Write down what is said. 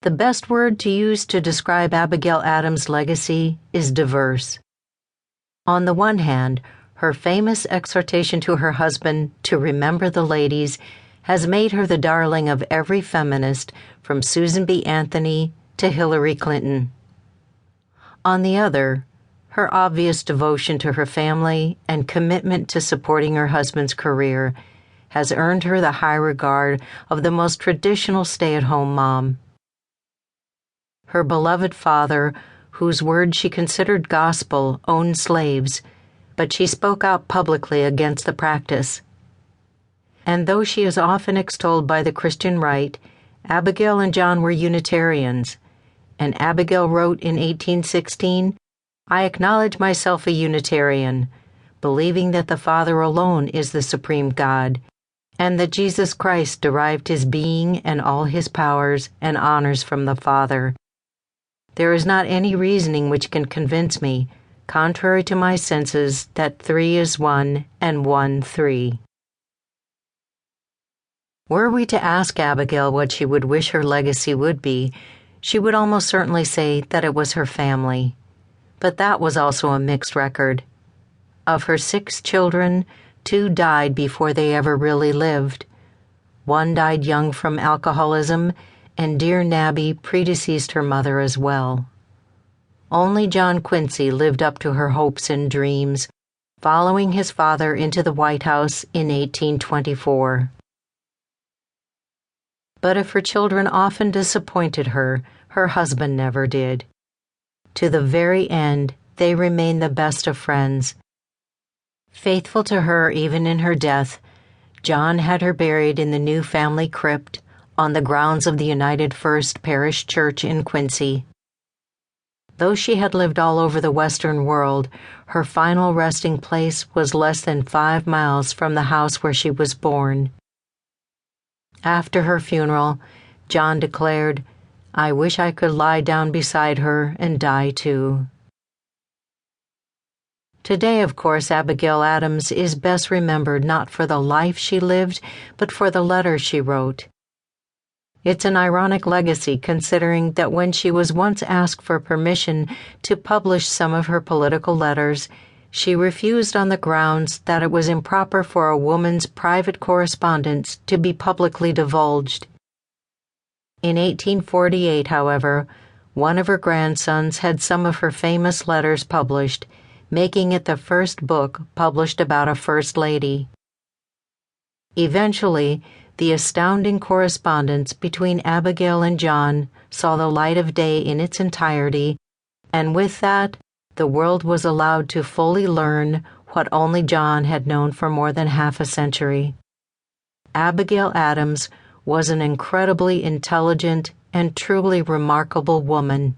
The best word to use to describe Abigail Adams' legacy is diverse. On the one hand, her famous exhortation to her husband to remember the ladies has made her the darling of every feminist from Susan B. Anthony to Hillary Clinton. On the other, her obvious devotion to her family and commitment to supporting her husband's career has earned her the high regard of the most traditional stay-at-home mom. Her beloved father, whose word she considered gospel, owned slaves, but she spoke out publicly against the practice. And though she is often extolled by the Christian right, Abigail and John were Unitarians, and Abigail wrote in 1816, "I acknowledge myself a Unitarian, believing that the Father alone is the supreme God, and that Jesus Christ derived his being and all his powers and honors from the Father. There is not any reasoning which can convince me, contrary to my senses, that 3 is 1 and 1 3. Were we to ask Abigail what she would wish her legacy would be, she would almost certainly say that it was her family. But that was also a mixed record. Of her 6 children, 2 died before they ever really lived. 1 died young from alcoholism, and dear Nabby predeceased her mother as well. Only John Quincy lived up to her hopes and dreams, following his father into the White House in 1824. But if her children often disappointed her, her husband never did. To the very end, they remained the best of friends. Faithful to her even in her death, John had her buried in the new family crypt on the grounds of the United First Parish Church in Quincy. Though she had lived all over the Western world, her final resting place was less than 5 miles from the house where she was born. After her funeral, John declared, "I wish I could lie down beside her and die too." Today, of course, Abigail Adams is best remembered not for the life she lived, but for the letters she wrote. It's an ironic legacy considering that when she was once asked for permission to publish some of her political letters, she refused on the grounds that it was improper for a woman's private correspondence to be publicly divulged. In 1848, however, one of her grandsons had some of her famous letters published, making it the first book published about a First Lady. Eventually, the astounding correspondence between Abigail and John saw the light of day in its entirety, and with that, the world was allowed to fully learn what only John had known for more than half a century. Abigail Adams was an incredibly intelligent and truly remarkable woman.